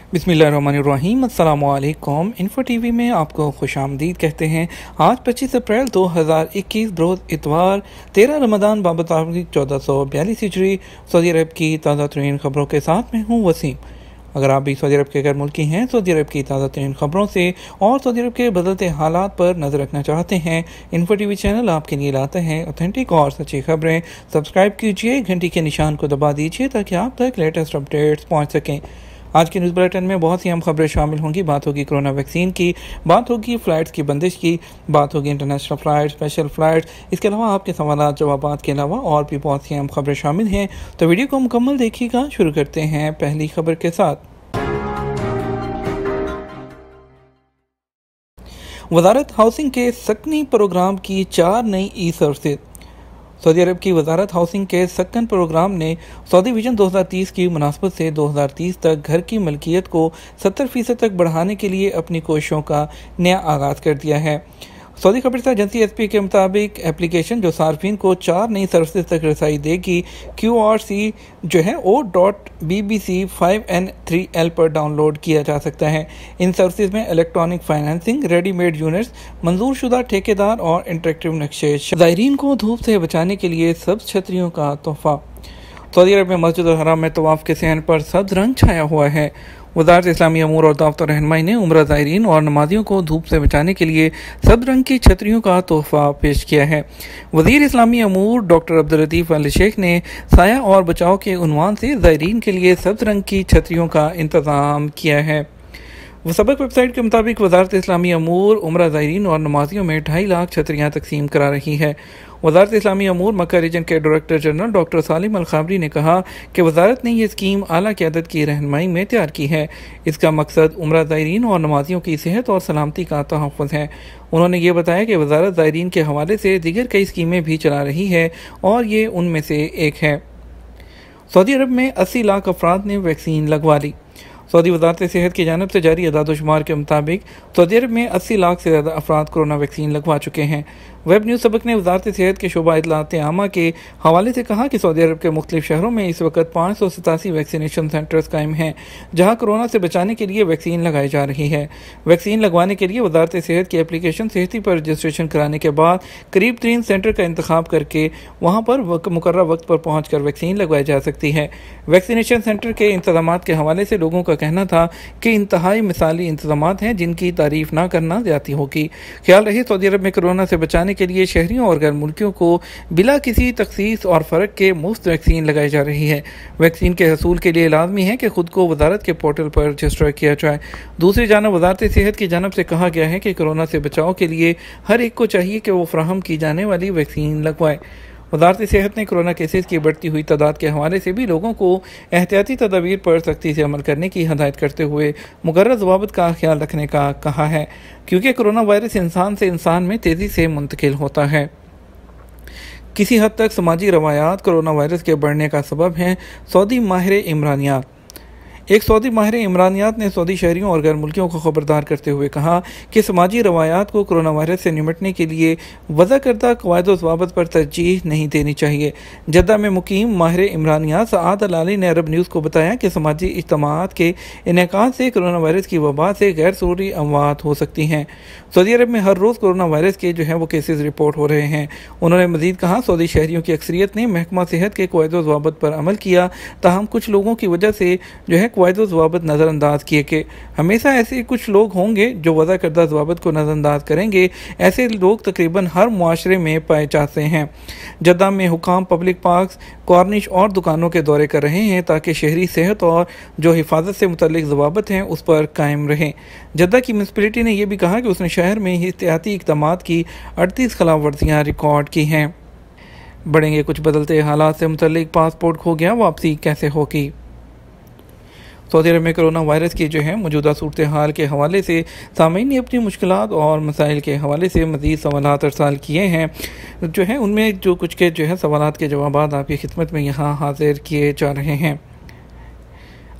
बिस्मिल्लाहिर्रहमानिर्रहीम। अस्सलामुअलैकुम। Info TV में आपको खुशामदीद कहते हैं। आज 25 अप्रैल 2021 रोज़ इतवार 13 रमज़ान बाबत 1442 हिजरी सऊदी अरब की ताज़ा तरीन ख़बरों के साथ मैं हूँ वसीम। अगर आप भी सऊदी अरब के गैर मुल्की हैं, सऊदी अरब की ताज़ा तरीन ख़बरों से और सऊदी अरब के बदलते हालात पर नज़र रखना चाहते हैं, इन्फो टीवी चैनल आपके लिए लाते हैं ऑथेंटिक और सच्ची खबरें। सब्सक्राइब कीजिए, घंटी के निशान को दबा दीजिए ताकि आप तक लेटेस्ट अपडेट्स पहुँच सकें। आज के न्यूज़ बुलेटिन में बहुत सी अहम खबरें शामिल होंगी। बात होगी कोरोना वैक्सीन की, बात होगी फ़्लाइट्स की बंदिश की, बात होगी इंटरनेशनल फ़्लाइट, स्पेशल फ़्लाइट, इसके अलावा आपके सवाल जवाबात के अलावा और भी बहुत सी अहम खबरें शामिल हैं। तो वीडियो को मुकम्मल देखिएगा। शुरू करते हैं पहली खबर के साथ। वज़ारत हाउसिंग के सक्नी प्रोग्राम की 4 नई ई सर्विसेज। सऊदी अरब की वजारत हाउसिंग के सक्कन प्रोग्राम ने सऊदी विजन 2030 की मुनासबत से 2030 तक घर की मलकियत को 70% तक बढ़ाने के लिए अपनी कोशिशों का नया आगाज़ कर दिया है। सऊदी खबरसार एजेंसी एसपी के मुताबिक एप्लीकेशन जो सार्फिन को 4 नई सर्विसेज तक रसाई देगी, QRC जो है O.BBC5N3L पर डाउनलोड किया जा सकता है। इन सर्विसेज में इलेक्ट्रॉनिक फाइनेंसिंग, रेडीमेड यूनिट्स, मंजूर शुदा ठेकेदार और इंटरेक्टिव नक्शे। ज़ायरीन को धूप से बचाने के लिए सब्ज छतरियों का तोहफा। सऊदी अरब में मस्जिद हराम में तवाफ़ के सहन पर सब्ज रंग छाया हुआ है। वज़ारत इस्लामी अमूर और दावत रहनुमाई ने उम्रा ज़ायरीन और नमाजियों को धूप से बचाने के लिए सब्ज रंग की छतरियों का तोहफा पेश किया है। वज़ीर इस्लामी अमूर डॉक्टर अब्दुल लतीफ़ अल शेख ने साया और बचाव के उन्वान से ज़ायरीन के लिए सब्ज रंग की छतरियों का इंतज़ाम किया है। सबक वेबसाइट के मुताबिक वज़ारत इस्लामी अमूर उम्रा ज़ायरीन और नमाजियों में 2.5 लाख छतरियाँ तकसीम करा रही है। वज़ारत इस्लामी अमूर मक्का रीजन के डायरेक्टर जनरल डॉक्टर सालिम अल खाबरी ने कहा कि वज़ारत ने यह स्कीम आला क़यादत की रहनुमाई में तैयार की है। इसका मकसद उम्रा ज़ायरीन और नमाजियों की सेहत और सलामती का तहफ़्फ़ुज़ है। उन्होंने ये बताया कि वज़ारत ज़ायरीन के हवाले से दीगर कई स्कीमें भी चला रही है और ये उनमें से एक है। सऊदी अरब में 80 लाख अफराद ने वैक्सीन लगवा ली। सऊदी वज़ारत सेहत की जानिब से जारी अदाद-ओ-शुमार के मुताबिक सऊदी अरब में 80 लाख से ज़्यादा अफराद कोरोना वैक्सीन लगवा चुके हैं। वेब न्यूज़ सबक ने वज़ारत सेहत के शोबा इत्तलात आमा के हवाले से कहा कि सऊदी अरब के मुख्तलिफ शहरों में इस वक्त 587 वैक्सीनेशन सेंटर्स कायम हैं, जहाँ कोरोना से बचाने के लिए वैक्सीन लगाई जा रही है। वैक्सीन लगवाने के लिए वज़ारत सेहत की एप्लीकेशन सेहती पर रजिस्ट्रेशन कराने के बाद करीब 3 सेंटर का इंतखाब करके वहाँ पर मुकर्रर वक्त पर पहुँच कर वैक्सीन लगवाई जा सकती है। वैक्सीनेशन सेंटर के इंतजामात के हवाले से लोगों का कहना था कि इंतहाई मिसाली इंतजामात हैं जिनकी तारीफ ना करना ज्यादती होगी। ख्याल रहे सऊदी अरब में कोरोना से बचाने के लिए शहरियों और गैर मुल्कियों को बिला किसी तखसीस और फ़र्क के मुफ्त वैक्सीन लगाई जा रही है। वैक्सीन के हसूल के लिए लाजमी है कि खुद को वज़ारत के पोर्टल पर रजिस्टर किया जाए। दूसरी जानब वज़ारत सेहत की जानब से कहा गया है कि कोरोना से बचाव के लिए हर एक को चाहिए कि वो फराहम की जाने वाली वैक्सीन लगवाए। वज़ारत सेहत ने कोरोना केसेस की बढ़ती हुई तादाद के हवाले से भी लोगों को एहतियाती तदाबीर पर सख्ती से अमल करने की हदायत करते हुए मुकर्रर ज़वाबित का ख्याल रखने का कहा है, क्योंकि कोरोना वायरस इंसान से इंसान में तेज़ी से मुंतकिल होता है। किसी हद तक समाजी रवायात कोरोना वायरस के बढ़ने का सबब हैं। सऊदी माहिर इमरानियात। एक सऊदी माहिर इमरानियात ने सऊदी शहरियों और गैर मुल्कियों को खबरदार करते हुए कहा कि समाजी रवायात को कोरोना वायरस से निमटने के लिए वज़ा करदा क़वायद व ज़वाबित पर तरजीह नहीं देनी चाहिए। जद्दा में मुकीम माहिर इमरानियात सआद अल आली ने अरब न्यूज़ को बताया कि समाजी इज्तिमाआत के इनेकाद से कोरोना वायरस की वबा से गैर ज़रूरी अमवात हो सकती हैं। सऊदी अरब में हर रोज़ कोरोना वायरस के वो केसेस रिपोर्ट हो रहे हैं। उन्होंने मज़ीद कहा सऊदी शहरियों की अक्सरियत ने महकमा सेहत के क़वायद व ज़वाबित पर अमल किया, ताहम कुछ लोगों की वजह से क़वायद व ज़वाबित नज़रअंदाज किए कि हमेशा ऐसे कुछ लोग होंगे जो वज़ा करदा ज़वाबित को नज़रअंदाज करेंगे। ऐसे लोग तकरीबन हर मुआशरे में पाए जाते हैं। जद्दा में हुकाम पब्लिक पार्क्स, कॉर्निश और दुकानों के दौरे कर रहे हैं ताकि शहरी सेहत और जो हिफाजत से मुतल्लिक ज़वाबित हैं उस पर कायम रहें। जद्दा की म्यूनिसिपैलिटी ने यह भी कहा कि उसने शहर में एहतियाती इक़दामात की 38 खिलाफ वर्जियाँ रिकॉर्ड की हैं। बढ़ेंगे कुछ बदलते हालात से मुतल्लिक पासपोर्ट खो गया, वापसी कैसे होगी। सऊदी अरब में कोरोना वायरस की मौजूदा सूरत हाल के हवाले से सामीन ने अपनी मुश्किलात और मसाइल के हवाले से मज़ीद सवालात अरसाल किए हैं। उनमें जो कुछ के सवालात के जवाब आपकी खिदमत में यहाँ हाजिर किए जा रहे हैं।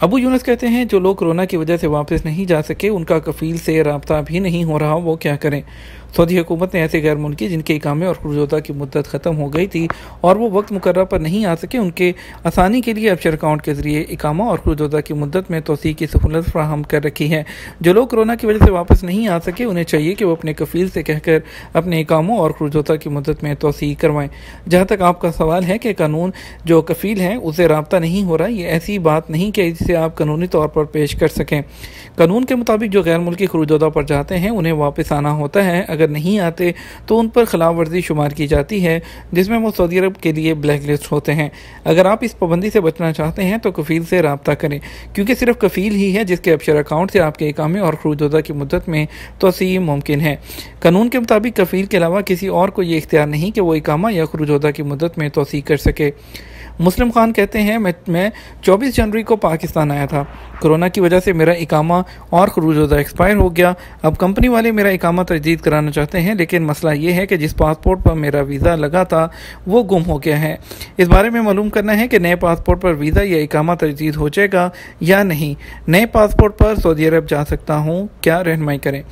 अबू यूनुस कहते हैं जो लोग कोरोना की वजह से वापस नहीं जा सके, उनका कफील से रब्ता भी नहीं हो रहा, वो क्या करें। सऊदी हुकूमत ने ऐसे गैर मुल्की जिनके इकामे और खुरूजोदा की मुद्दत ख़त्म हो गई थी और वो वक्त मुकर्रर पर नहीं आ सके, उनके आसानी के लिए अबशर अकाउंट के जरिए इकामा और खुरूजोदा की मुद्दत में तोसी की सहूलत फराहम कर रखी है। जो लोग कोरोना की वजह से वापस नहीं आ सके, उन्हें चाहिए कि वो अपने कफील से कहकर अपने इकामों और खुरूजोदा की मुद्दत में तोसी करवाएं। जहाँ तक आपका सवाल है कि कानून जो कफील है उसे राब्ता नहीं हो रहा, ये ऐसी बात नहीं कि जिसे आप कानूनी तौर पर पेश कर सकें। कानून के मुताबिक जो गैर मुल्की खुरूजोदा पर जाते हैं उन्हें वापस आना होता है। अगर नहीं आते तो उन पर खिलाफ वर्जी शुमार की जाती है, जिसमें वो सऊदी अरब के लिए ब्लैक लिस्ट होते हैं। अगर आप इस पाबंदी से बचना चाहते हैं तो कफील से रब्ता करें, क्योंकि सिर्फ कफील ही है जिसके अबशर अकाउंट से आपके इकामे और खुरूजोदा की मुद्दत में तोसी मुमकिन है। कानून के मुताबिक कफील के अलावा किसी और को ये इख्तियार नहीं कि वो इकामा या खुरूजोदा की मुद्दत में तोसी कर सके। मुस्लिम खान कहते हैं, मैं 24 जनवरी को पाकिस्तान आया था। कोरोना की वजह से मेरा इकामा और खुरूजोदा एक्सपायर हो गया। अब कंपनी वाले मेरा इकामा तजदीद कराना चाहते हैं, लेकिन मसला ये है कि जिस पासपोर्ट पर मेरा वीज़ा लगा था वो गुम हो गया है। इस बारे में मालूम करना है कि नए पासपोर्ट पर वीज़ा या इकामा तजदीद हो जाएगा या नहीं। नए पासपोर्ट पर सऊदी अरब जा सकता हूँ, क्या रहनुमाई करें।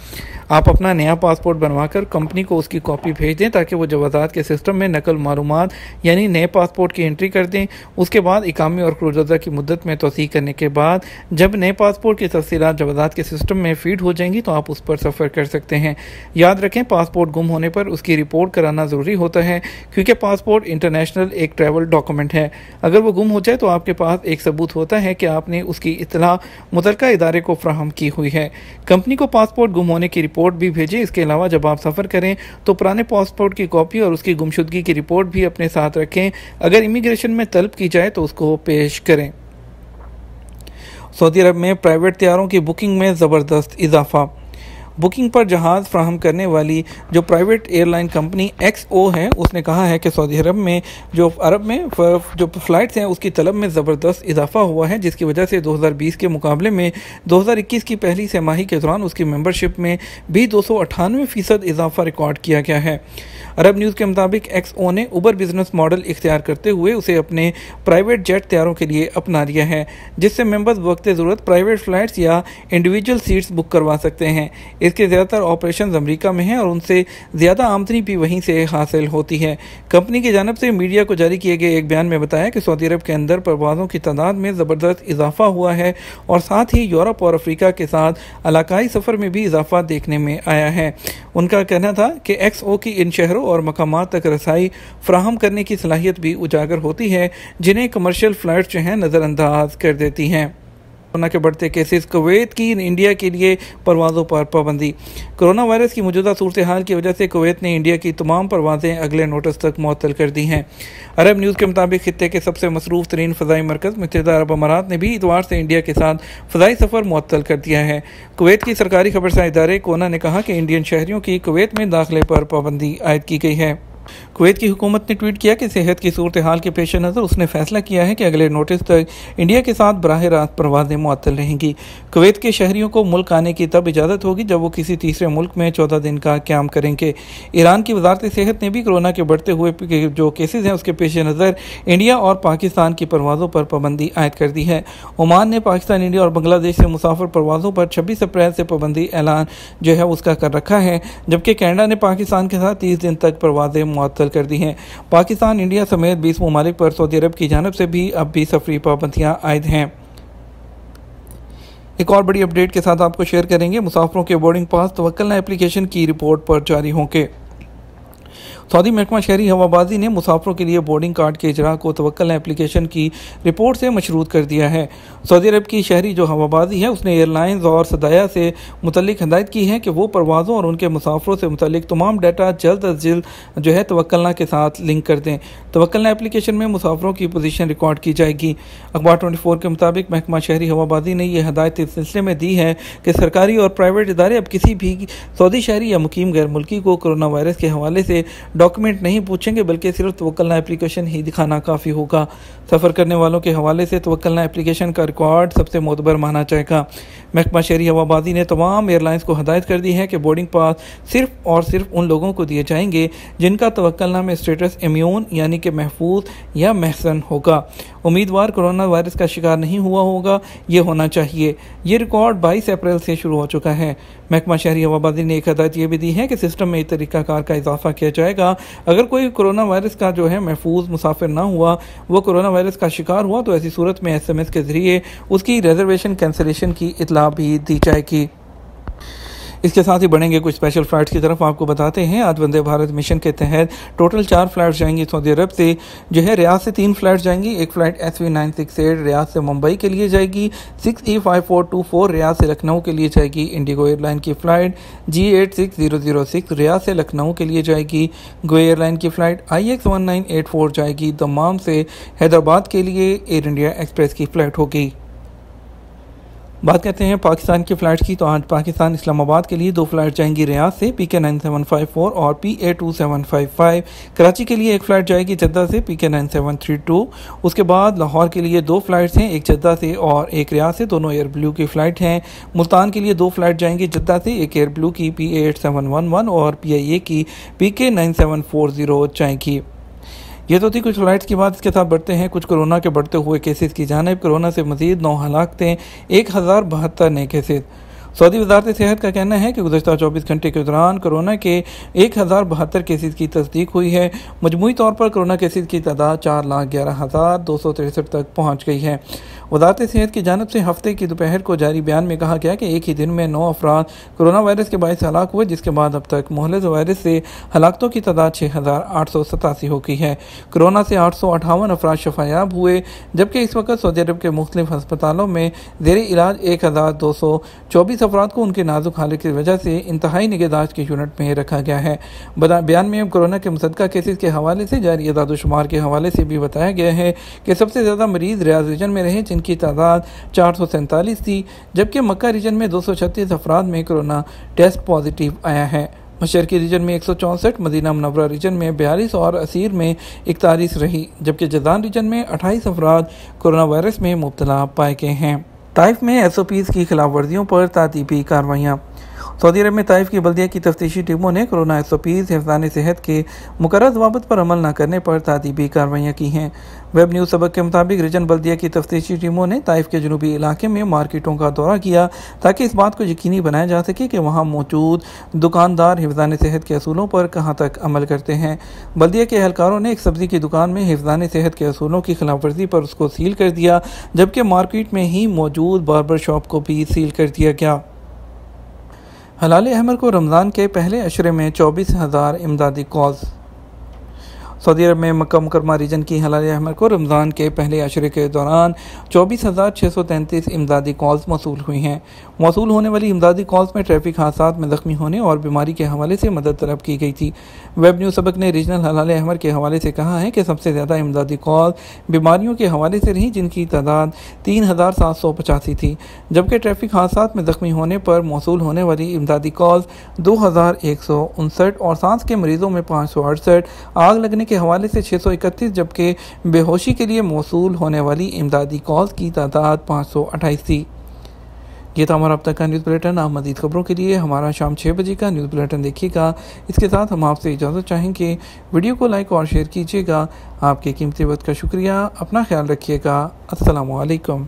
आप अपना नया पासपोर्ट बनवाकर कंपनी को उसकी कॉपी भेज दें ताकि वो जवाज़ात के सिस्टम में नकल मालूमात यानी नए पासपोर्ट की एंट्री कर दें। उसके बाद इकामे और खुरूजोदा की मुद्दत में तोसी करने के बाद जब नए पासपोर्ट की तफसीलात जवाज़ात के सिस्टम में फीड हो जाएंगी तो आप उस पर सफ़र कर सकते हैं। याद रखें, पासपोर्ट गुम होने पर उसकी रिपोर्ट कराना ज़रूरी होता है, क्योंकि पासपोर्ट इंटरनेशनल एक ट्रैवल डॉक्यूमेंट है। अगर वो गुम हो जाए तो आपके पास एक सबूत होता है कि आपने उसकी इत्तला मुतल्लिका इदारे को फ्राहम की हुई है। कंपनी को पासपोर्ट गुम होने की रिपोर्ट भी भेजें। इसके अलावा जब आप सफ़र करें तो पुराने पासपोर्ट की कॉपी और उसकी गुमशुदगी की रिपोर्ट भी अपने साथ रखें। अगर इमिग्रेशन में तलब की जाए तो उसको पेश करें। सऊदी अरब में प्राइवेट तैयारों की बुकिंग में ज़बरदस्त इजाफा। बुकिंग पर जहाज़ फ्राहम करने वाली जो प्राइवेट एयरलाइन कंपनी XO है, उसने कहा है कि सऊदी अरब में जो फ़्लाइट्स हैं उसकी तलब में ज़बरदस्त इजाफा हुआ है, जिसकी वजह से 2020 के मुकाबले में 2021 की पहली तिमाही के दौरान उसकी मेंबरशिप में भी 298% इजाफा रिकॉर्ड किया गया है। अरब न्यूज़ के मुताबिक XO ने उबर बिजनेस मॉडल इख्तियार करते हुए उसे अपने प्राइवेट जेट तैयारों के लिए अपना लिया है, जिससे मेंबर्स वक्त ज़रूरत प्राइवेट फ़्लाइट्स या इंडिविजुअल सीट्स बुक करवा सकते हैं। इसके ज़्यादातर ऑपरेशन अमेरिका में हैं और उनसे ज़्यादा आमदनी भी वहीं से हासिल होती है। कंपनी की जानब से मीडिया को जारी किए गए एक बयान में बताया कि सऊदी अरब के अंदर परवाज़ों की तादाद में ज़बरदस्त इजाफा हुआ है और साथ ही यूरोप और अफ्रीका के साथ इलाकाई सफ़र में भी इजाफा देखने में आया है। उनका कहना था कि XO की इन शहरों और मकामात तक रसाई फ्राहम करने की सलाहियत भी उजागर होती है, जिन्हें कमर्शियल फ़्लाइट्स जो हैं नज़रअंदाज कर देती हैं। कोरोना के बढ़ते केसेस, कुवैत की इंडिया के लिए परवाज़ों पर पाबंदी। कोरोना वायरस की मौजूदा सूरत हाल की वजह से कुवैत ने इंडिया की तमाम परवाज़ें अगले नोटिस तक मुअत्तल कर दी हैं। अरब न्यूज़ के मुताबिक खित्ते के सबसे मसरूफ़ तरीन फ़ज़ाई मरकज़ मुत्तहिदा अरब अमारात ने भी इतवार से इंडिया के साथ फ़ज़ाई सफ़र मुअत्तल कर दिया है। कुवैत की सरकारी खबरसां इदारे कोना ने कहा कि इंडियन शहरियों की कुवैत में दाखिले पर पाबंदी आयद की गई है। कुवैत की हुकूमत ने ट्वीट किया कि सेहत की सूरत हाल के पेश नज़र उसने फैसला किया है कि अगले नोटिस तक इंडिया के साथ बराह रास्त परवाज़ें मुअत्तल रहेंगी। कुवैत के शहरियों को मुल्क आने की तब इजाज़त होगी जब वो किसी तीसरे मुल्क में 14 दिन का क़याम करेंगे। ईरान की वजारत सेहत ने भी कोरोना के बढ़ते हुए जो केसेज हैं उसके पेश नज़र इंडिया और पाकिस्तान की परवाज़ों पर पाबंदी आयद कर दी है। ओमान ने पाकिस्तान, इंडिया और बांग्लादेश से मुसाफिर परवाज़ों पर 26 अप्रैल से पाबंदी ऐलान जो है उसका कर रखा है, जबकि कनाडा ने पाकिस्तान के साथ 30 दिन तक परवाज़ें मुअत्तल कर दी हैं। पाकिस्तान, इंडिया समेत 20 ममालिक पर सऊदी अरब की जानब से भी अब भी सफरी पाबंदियां आयद हैं। एक और बड़ी अपडेट के साथ आपको शेयर करेंगे। मुसाफिरों के बोर्डिंग पास तवक्कलना एप्लीकेशन की रिपोर्ट पर जारी होंगे। सऊदी महकमा शहरी हवाबाजी ने मुसाफिरों के लिए बोर्डिंग कार्ड के इजरा को तवक्कलना एप्लीकेशन की रिपोर्ट से मशरूत कर दिया है। सऊदी अरब की शहरी जो हवाबाजी है उसने एयरलाइंस और सदाया से मुतल्लिक हदायत की है कि वो परवाज़ों और उनके मुसाफिरों से मुतल्लिक तमाम डाटा जल्द अज जल्द जो है तवक्कलना के साथ लिंक कर दें। तवक्कलना एप्लीकेशन में मुसाफिरों की पोजीशन रिकॉर्ड की जाएगी। अखबार 24 के मुताबिक महकमा शहरी हवाबाजी ने यह हदायत इस सिलसिले में दी है कि सरकारी और प्राइवेट इदारे अब किसी भी सऊदी शहरी या मुकीम गैर मुल्की को कोरोना वायरस के हवाले से डॉक्यूमेंट नहीं पूछेंगे, बल्कि सिर्फ तवक्कलना एप्लीकेशन ही दिखाना काफ़ी होगा। सफ़र करने वालों के हवाले से तवक्कलना एप्लीकेशन का रिकॉर्ड सबसे मोतबर माना जाएगा। महकमा शहरी हवाबाजी ने तमाम एयरलाइंस को हदायत कर दी है कि बोर्डिंग पास सिर्फ और सिर्फ उन लोगों को दिए जाएंगे जिनका तवक्कुलनामे स्टेटस इम्यून यानी कि महफूज या महसन होगा। उम्मीदवार कोरोना वायरस का शिकार नहीं हुआ होगा, ये होना चाहिए। ये रिकॉर्ड 22 अप्रैल से शुरू हो चुका है। महकमा शहरी हवाबाजी ने एक हदायत ये भी दी है कि सिस्टम में एक तरीकाकार का इजाफा किया जाएगा। अगर कोई कोरोना वायरस का महफूज मुसाफिर ना हुआ, वो कोरोना वायरस का शिकार हुआ, तो ऐसी सूरत में SMS के जरिए उसकी रिजर्वेशन कैंसिलेशन की इतला भी दी जाएगी। इसके साथ ही बढ़ेंगे कुछ स्पेशल फ़्लाइट्स की तरफ। आपको बताते हैं आज वंदे भारत मिशन के तहत टोटल 4 फ़्लाइट्स जाएंगी सऊदी अरब से। रियाद से 3 फ़्लाइट्स जाएंगी। एक फ़्लाइट SV968 रियाद से मुंबई के लिए जाएगी। 6E5424 रियाद से लखनऊ के लिए जाएगी। इंडिगो एयरलाइन की फ़्लाइट G86006 रियाद से लखनऊ के लिए जाएगी। गो एयरलाइन की फ़्लाइट IX1984 जाएगी दम्माम से हैदराबाद के लिए। एयर इंडिया एक्सप्रेस की फ़्लाइट होगी। बात करते हैं पाकिस्तान की फ़्लाइट की, तो आज पाकिस्तान इस्लामाबाद के लिए 2 फ़्लाइट जाएंगी रियाद से PK9754 और PA2755। कराची के लिए एक फ़्लाइट जाएगी जद्दा से PK9732। उसके बाद लाहौर के लिए 2 फ़्लाइट्स हैं, एक जद्दा से और एक रियाद से, दोनों एयर ब्लू की फ़्लाइट हैं। मुल्तान के लिए 2 फ़्लाइट जाएंगी जद्दा से, एक एयर ब्लू की PA8711 और PIA की PK9740 जाएंगी। ये तो थी कुछ फ्लाइट्स की बात। इसके साथ बढ़ते हैं कुछ कोरोना के बढ़ते हुए केसेस की जानिब। कोरोना से मजीद 9 हलाकतें, 1072 नए केसेस। सऊदी वजारत सेहत का कहना है कि गुज़श्ता 24 घंटे के दौरान कोरोना के 1072 केसेस की तस्दीक हुई है। मजमूई तौर पर कोरोना केसेस की तादाद 4,11,263 तक पहुँच गई है। वजारत सेहत की जानिब से हफ्ते की दोपहर को जारी बयान में कहा गया कि एक ही दिन में 9 अफराद कोरोना वायरस के बायस हलाक हुए, जिसके बाद अब तक मुहल्लिज वायरस से हलाकतों की तादाद 6,887 हो गई है। कोरोना से 858 अफराद शफायाब हुए, जबकि इस वक्त सऊदी अरब के मुख्तलिफ अस्पतालों में ज़ेर इलाज 1,224 अफराद को उनके नाजुक हालत की वजह से इंतहाई निगहदाश्त के यूनिट में रखा गया है। बयान में कोरोना के मुसद्दका केसेस के हवाले से जारी अदाद-ओ-शुमार के हवाले से भी बताया गया है कि सबसे ज़्यादा मरीज़ रियाद रीजन में रहे, जिनकी तादाद 447 थी, जबकि मक्का रीजन में 236 अफराद में कोरोना टेस्ट पॉजिटिव आया है। मशरकी रीजन में 164, मदीना मुनव्वरा रीजन में 42 और असीर में 41 रही, जबकि जज़ान रीजन में 28 अफराद कोरोना वायरस में मुब्तला पाए गए हैं। ताइफ में SOPs की खिलाफ वर्जियों पर तातीबी कार्रवाइयाँ। सऊदी अरब में ताइफ की बल्दिया की तफ्तीशी टीमों ने कोरोना SOPs हिफ्ज़ान सेहत के मुकर्रर ज़वाबित पर अमल न करने पर तातीबी कार्रवाइयाँ की हैं। वेब न्यूज़ सबक के मुताबिक रीजन बल्दिया की तफ्तीशी टीमों ने ताइफ के जनूबी इलाके में मार्केटों का दौरा किया ताकि इस बात को यकीनी बनाया जा सके कि वहाँ मौजूद दुकानदार हिफ्ज़ान सेहत के असूलों पर कहाँ तक अमल करते हैं। बल्दिया के एहलकारों ने एक सब्ज़ी की दुकान में हिफ्ज़ान सेहत के असूलों की खिलाफ वर्जी पर उसको सील कर दिया, जबकि मार्केट में ही मौजूद बार्बर शॉप को भी सील कर दिया गया। हलाल अहमर को रमज़ान के पहले अशरे में 24,000 इमदादी कॉल्स। सऊदी अरब में मक्का मुकरमा रीजन की हलाल अहमर को रमज़ान के पहले अशरे के दौरान 24,633 इमदादी कॉल्स मौसूल हुई हैं। मौसूल होने वाली इमदादी कॉल्स में ट्रैफिक हादसात में ज़ख्मी होने और बीमारी के हवाले से मदद तलब की गई थी। वेब न्यूज़ सबक ने रीजनल हलाल अहमर के हवाले से कहा है कि सबसे ज़्यादा इमदादी कॉल बीमारियों के हवाले से रहीं, जिनकी तादाद 3,785 थी, जबकि ट्रैफिक हादसात में ज़ख्मी होने पर मौसूल होने वाली इमदादी कॉल्स 2,159 और सांस के मरीज़ों में 568, आग लगने के हवाले से 631, जबकि बेहोशी के लिए मौसूल होने वाली इमदादी कॉल्स की तादाद 528 थी। ये था हमारा अब तक का न्यूज़ बुलेटिन। आप मज़ीद खबरों के लिए हमारा शाम 6 बजे का न्यूज़ बुलेटिन देखिएगा। इसके साथ हम आपसे इजाज़त चाहेंगे। वीडियो को लाइक और शेयर कीजिएगा। आपके कीमती वक्त का शुक्रिया। अपना ख्याल रखिएगा। अस्सलामु अलैकुम।